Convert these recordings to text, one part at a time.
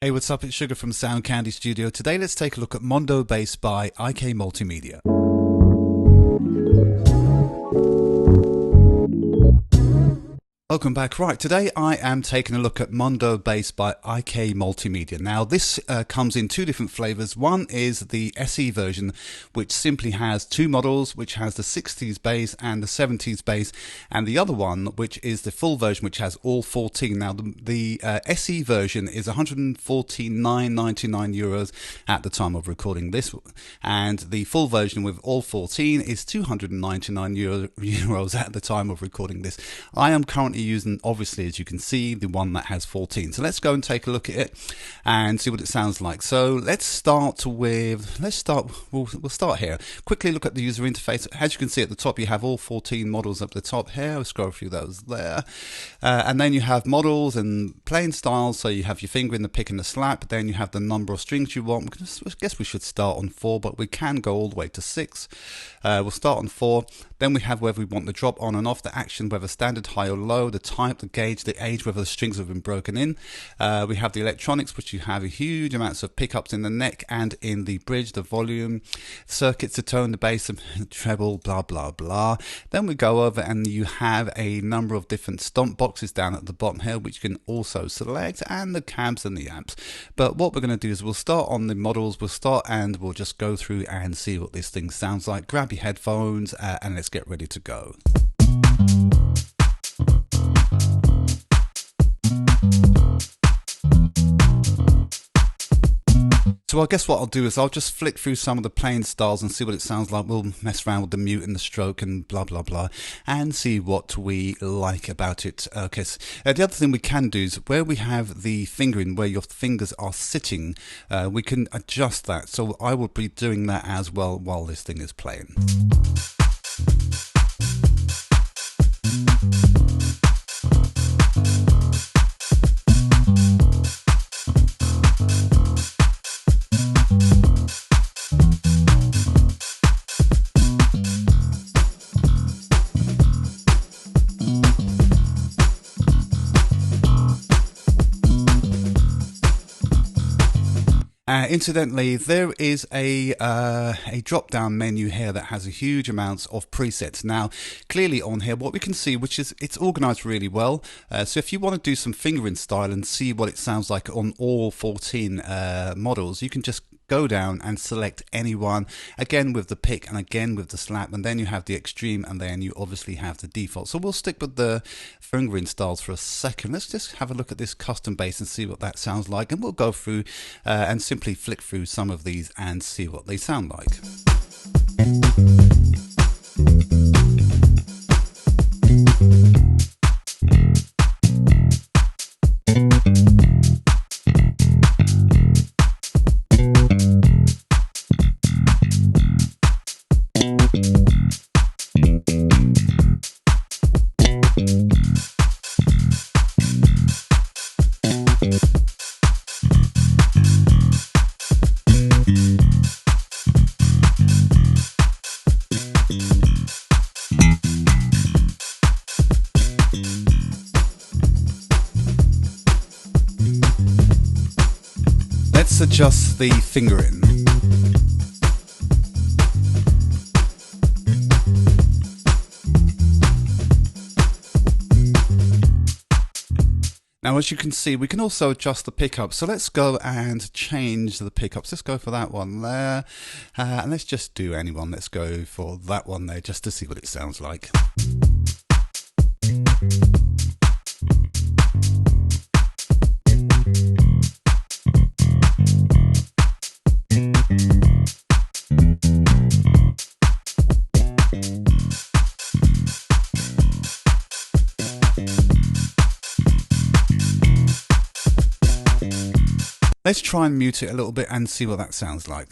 Hey, what's up? It's Sugar from Sound Candy Studio. Today let's take a look at Modo Bass by IK Multimedia. Welcome back. Right, today I am taking a look at Modo Bass by IK Multimedia. Now this comes in two different flavors. One is the SE version, which simply has two models, which has the 60s bass and the 70s bass, and the other one, which is the full version, which has all 14. Now the SE version is €149.99 at the time of recording this, and the full version with all 14 is €299 at the time of recording this. I am currently using, obviously, as you can see, the one that has 14. So let's go and take a look at it and see what it sounds like. So we'll start here. Quickly look at the user interface. As you can see at the top, you have all 14 models up the top here. I'll scroll through those there. And then you have models and playing styles. So you have your finger in the pick and the slap. Then you have the number of strings you want. I guess we should start on 4, but we can go all the way to 6. We'll start on 4. Then we have whether we want the drop on and off, the action, whether standard, high or low, the type, the gauge, the age, whether the strings have been broken in. We have the electronics, which you have a huge amounts of pickups in the neck and in the bridge, the volume, circuits, the tone, the bass, the treble, blah, blah, blah. Then we go over and you have a number of different stomp boxes down at the bottom here, which you can also select, and the cabs and the amps. But what we're going to do is we'll start on the models, and we'll just go through and see what this thing sounds like. Grab your headphones and let's get ready to go. So I guess what I'll do is I'll just flick through some of the playing styles and see what it sounds like. We'll mess around with the mute and the stroke and blah blah blah and see what we like about it. Okay, so, the other thing we can do is where we have the fingering, where your fingers are sitting, we can adjust that. So I will be doing that as well while this thing is playing. Incidentally, there is a drop-down menu here that has a huge amounts of presets. Now, clearly on here, what we can see, which is it's organized really well. So if you want to do some fingering style and see what it sounds like on all 14 models, you can just go down and select any one, again with the pick and again with the slap, and then you have the extreme, and then you obviously have the default. So we'll stick with the fingering styles for a second. Let's just have a look at this custom bass and see what that sounds like, and we'll go through and simply flick through some of these and see what they sound like. Let's adjust the fingering. Now, as you can see, we can also adjust the pickups. So let's go and change the pickups. Let's go for that one there. And let's just do any one. Let's go for that one there just to see what it sounds like. Let's try and mute it a little bit and see what that sounds like.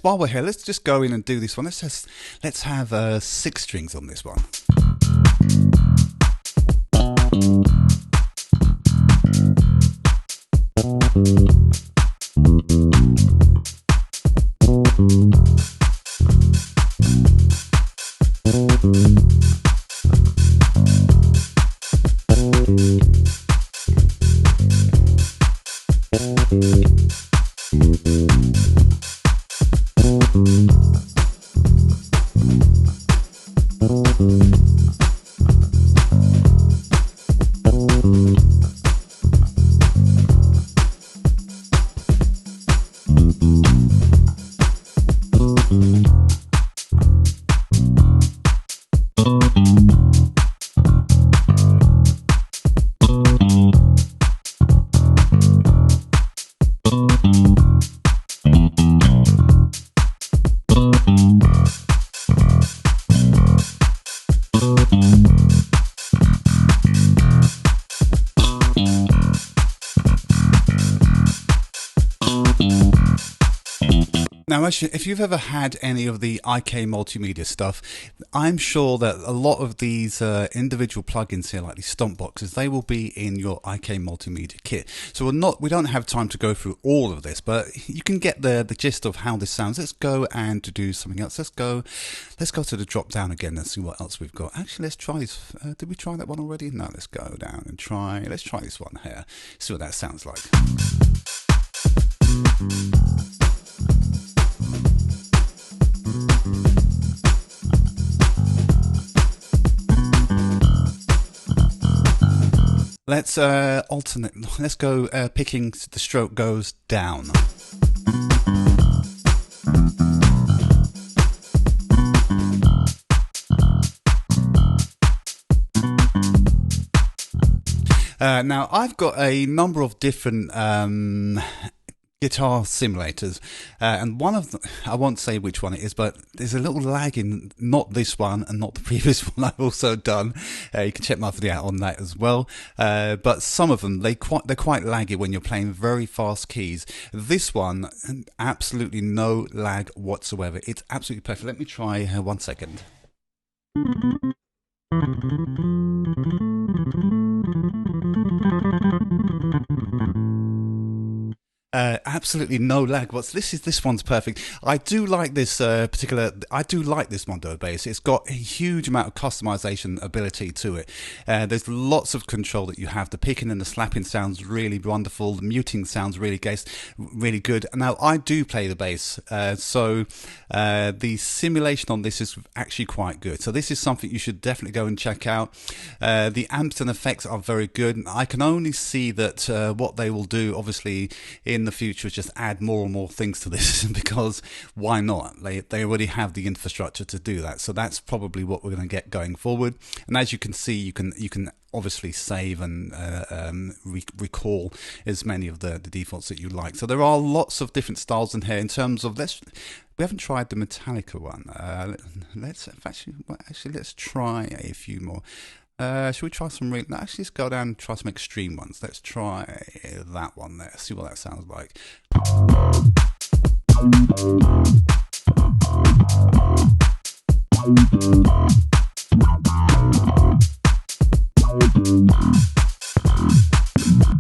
While we're here, let's just go in and do this one. Let's have 6 strings on this one. Now, if you've ever had any of the IK Multimedia stuff, I'm sure that a lot of these individual plugins here, like these stomp boxes, they will be in your IK Multimedia kit. So we don't have time to go through all of this, but you can get the gist of how this sounds. Let's go and do something else. Let's go to the drop down again and see what else we've got. Actually, let's try this. Did we try that one already? No, let's go down and let's try this one here. See what that sounds like. Let's alternate. Let's go picking the stroke goes down. Now I've got a number of different guitar simulators, and one of them, I won't say which one it is, but there's a little lag in not this one and not the previous one I've also done. You can check my video out on that as well. But some of them, they're quite laggy when you're playing very fast keys. This one, absolutely no lag whatsoever. It's absolutely perfect. Let me try 1 second. Absolutely no lag. This one's perfect. I do like this Modo Bass. It's got a huge amount of customization ability to it. There's lots of control that you have. The picking and the slapping sounds really wonderful. The muting sounds really good. Now I do play the bass, so the simulation on this is actually quite good. So this is something you should definitely go and check out. The amps and effects are very good. I can only see that what they will do, obviously, in the future is just add more and more things to this because why not? They already have the infrastructure to do that. So that's probably what we're going to get going forward. And as you can see, you can obviously save and recall as many of the defaults that you like. So there are lots of different styles in here. In terms of we haven't tried the Metallica one. Let's try a few more. Should we try some no, actually let's go down and try some extreme ones. Let's try that one there, see what that sounds like.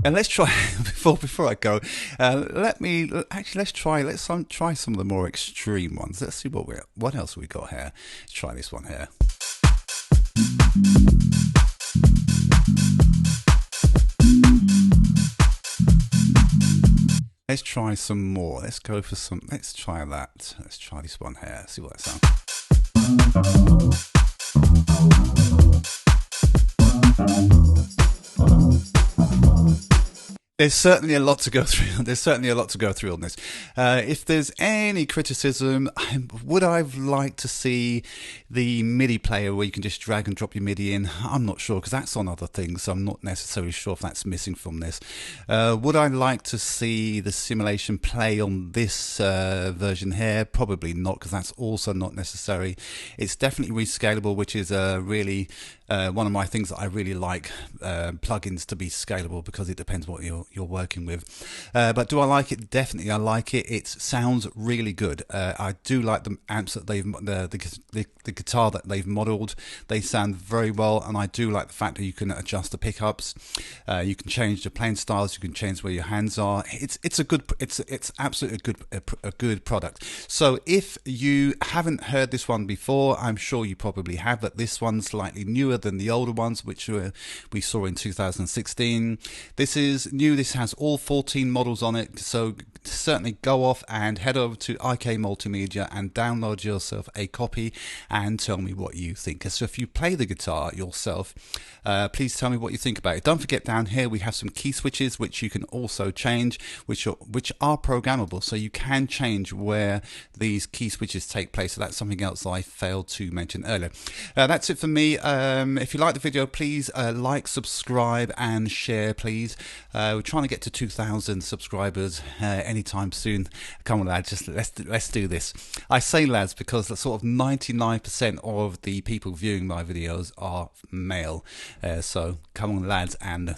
And let's try before I go. Let's try some of the more extreme ones. Let's see what else we got here. Let's try this one here. Let's try some more. Let's go for some. Let's try that. Let's try this one here. See what that sounds. There's certainly a lot to go through. On this. If there's any criticism, would I like to see the MIDI player where you can just drag and drop your MIDI in? I'm not sure because that's on other things, so I'm not necessarily sure if that's missing from this. Would I like to see the simulation play on this version here? Probably not, because that's also not necessary. It's definitely rescalable, which is really one of my things that I really like plugins to be scalable, because it depends what you're you're working with. But do I like it? Definitely, I like it. It sounds really good. I do like the amps that the guitar that they've modeled. They sound very well, and I do like the fact that you can adjust the pickups. You can change the playing styles. You can change where your hands are. It's absolutely a good product. So if you haven't heard this one before, I'm sure you probably have, but this one's slightly newer than the older ones, which we saw in 2016. This is new. This has all 14 models on it, so certainly go off and head over to IK Multimedia and download yourself a copy and tell me what you think. So if you play the guitar yourself, please tell me what you think about it. Don't forget, down here we have some key switches which you can also change, which are programmable, so you can change where these key switches take place. So that's something else I failed to mention earlier. That's it for me. If you like the video, please like, subscribe and share, please. We're trying to get to 2,000 subscribers anytime soon. Come on, lads, just let's do this. I say lads because the sort of 99% of the people viewing my videos are male. So come on, lads, and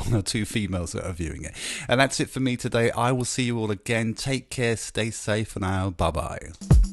one or two females that are viewing it. And that's it for me today. I will see you all again. Take care, stay safe for now. Bye bye.